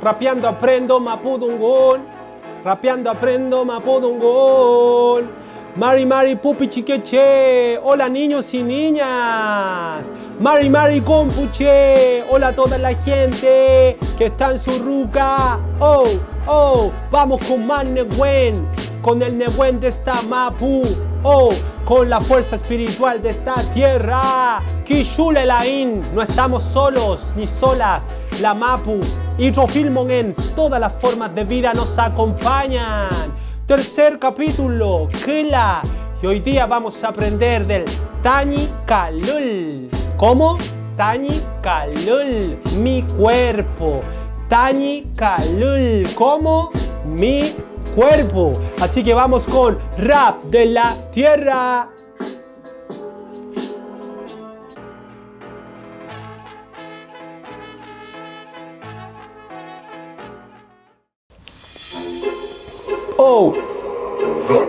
Rapeando aprendo mapudungun. Rapeando aprendo mapudungun. Mari pupi chiqueche. Hola niños y niñas. Mari compuche. Hola a toda la gente que está en su ruca. Oh, vamos con más Nehuen. Con el Nehuen de esta mapu. Con la fuerza espiritual de esta tierra. Kishule Lain. No estamos solos ni solas. La mapu y Trofilmon en todas las formas de vida nos acompañan. Tercer capítulo, Kela. Y hoy día vamos a aprender del Tañi Kalul. ¿Cómo? Tañi Kalul, mi cuerpo. Tañi Kalul, ¿cómo? Mi cuerpo. Así que vamos con rap de la tierra.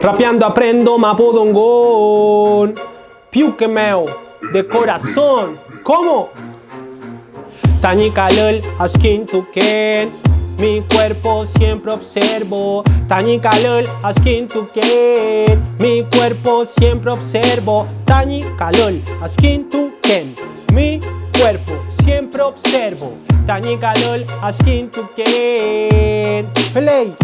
Rapeando aprendo mapudungun. Più que meu, de corazón. ¿Cómo? Tañi Kalul, askin tuken. Mi cuerpo siempre observo. Tañi Kalul, askin tuken. Mi cuerpo siempre observo. Tañi Kalul, askin tuken. Mi cuerpo siempre observo. Tañi Kalul, askin tuken. Play.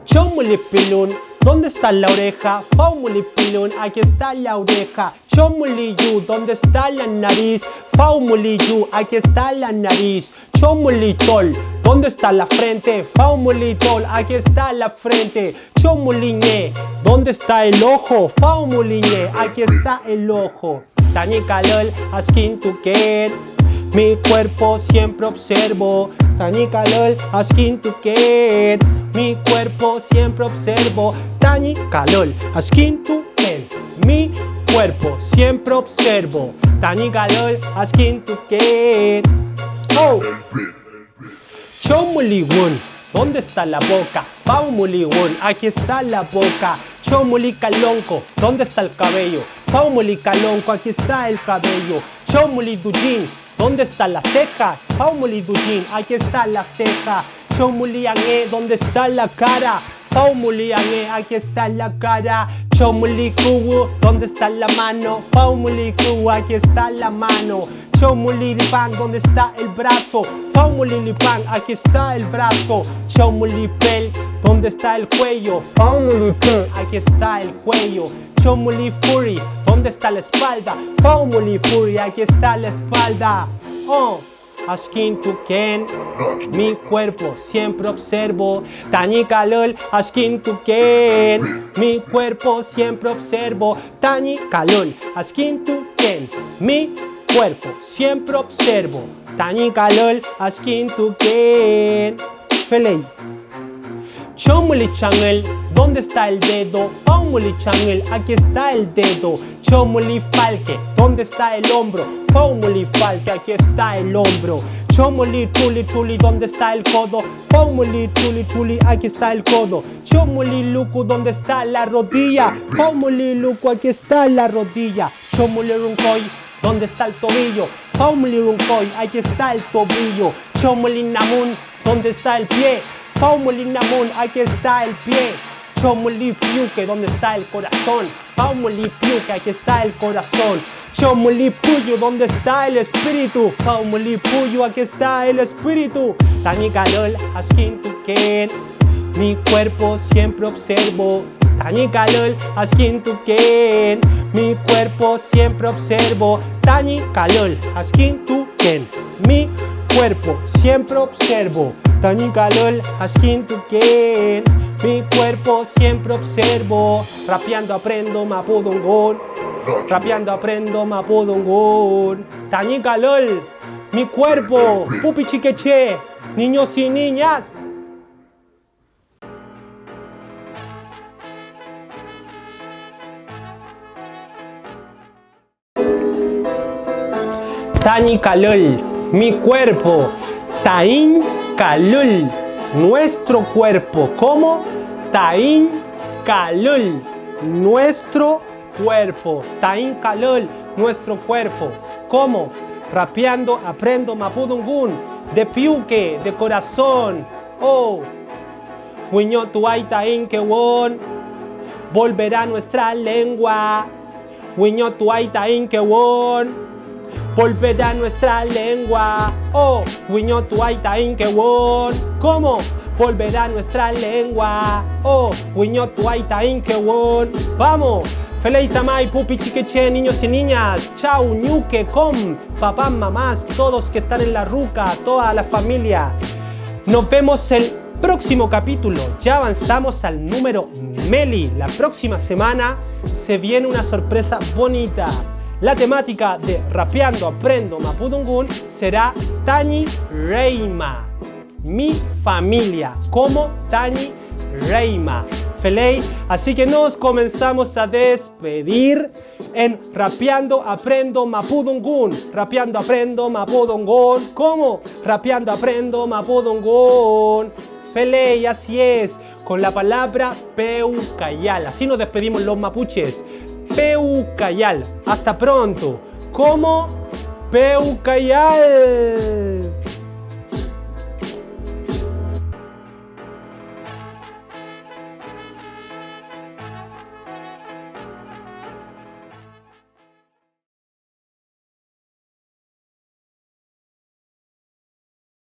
Chomulipilun, ¿dónde está la oreja? Faumulipilun, aquí está la oreja. Chomuliyu, ¿dónde está la nariz? Faumuliyu, aquí está la nariz. Chomulitol, ¿dónde está la frente? Faumulitol, aquí está la frente. Chomuliñe, ¿dónde está el ojo? Faumuliñe, aquí está el ojo. Tañi Kalul, askin tuken. Mi cuerpo siempre observo. Tañi Kalul, askin tuken. Mi cuerpo siempre observo. Tañi Kalul, askin tuken. Mi cuerpo siempre observo. Tañi Kalul, askin tuken. Chomuligun, ¿dónde está la boca? Faumuligun, aquí está la boca. Chomulikalonko, ¿dónde está el cabello? Faumulikalonko, aquí está el cabello. Chomulidujin, ¿dónde está la ceja? Faumulidujin, aquí está la ceja. Chomuliange, ¿dónde está la cara? Faumuliange, aquí está la cara. Chomulikuwu, ¿dónde está la mano? Faumulikuwu, aquí está la mano. Chomulilipan, ¿dónde está el brazo? Faumulilipan, aquí está el brazo. Chomulipel, ¿dónde está el cuello? Faumulipel, aquí está el cuello. Chomulifuri, ¿dónde está la espalda? Faumulifuri, aquí está la espalda. Askin tuken, mi cuerpo siempre observo. Tañi Kalul, askin tuken, mi cuerpo siempre observo. Tañi Kalul, askin tuken, mi cuerpo siempre observo. Tañi Kalul, askin tuken. Pelei. Chomulichangel, ¿dónde está el dedo? Faumulichangel, aquí está el dedo. Chomulifalke, ¿dónde está el hombro? Faumulifalke, aquí está el hombro. Chomulituli, ¿dónde está el codo? Faumulituli, aquí está el codo. Chomuliluku, ¿dónde está la rodilla? Faumuliluku, aquí está la rodilla. Chomulirunkoy, ¿dónde está el tobillo? Faumulirunkoy, aquí está el tobillo. Chomulinamun, ¿dónde está el pie? Faumulinamun, aquí está el pie. Chomulipiuke, ¿dónde está el corazón? Faumulipiuke, aquí está el corazón. Chomulipuyu, ¿dónde está el espíritu? Faumulipuyu, aquí está el espíritu. Tañi Kalul, askin tuken. Mi cuerpo siempre observo. Tañi Kalul, askin tuken. Mi cuerpo siempre observo. Tañi Kalul, askin tuken. Mi cuerpo siempre observo. Tañi Kalul, askin tuken. Mi cuerpo siempre observo. Rapeando aprendo mapudungun. Rapeando aprendo mapudungun. Tañi Kalul, mi cuerpo. Pupi chiqueche, niños y niñas. Tañi Kalul, mi cuerpo. Tañi Kalul, nuestro cuerpo. ¿Cómo? Tañi Kalul, nuestro cuerpo. Tañi Kalul, nuestro cuerpo. ¿Cómo? Rapeando aprendo mapudungun. de piuque, de corazón. Oh, huiño tuaita inquewon, volverá nuestra lengua. Huiño tuaita inquewon, volverá nuestra lengua. Oh, huiño tuaita inquewon. ¿Cómo? Volverá nuestra lengua. Oh, huiño tuaita inquewon. Vamos. Feleita mai, pupi, chiqueche, niños y niñas. Chau, ñuque, com, papás, mamás, todos que están en la ruca, toda la familia. Nos vemos el próximo capítulo. Ya avanzamos al número Meli. La próxima semana se viene una sorpresa bonita. La temática de Rapeando Aprendo Mapudungun será Tani Reima. Mi familia, como Tani Reima. Feley, así que nos comenzamos a despedir en Rapeando Aprendo Mapudungun. Rapeando Aprendo Mapudungun. ¿Cómo? Rapeando Aprendo Mapudungun. Feley, así es, con la palabra Peucayal. Así nos despedimos los mapuches. Peucayal. Hasta pronto. ¿Cómo? Peucayal.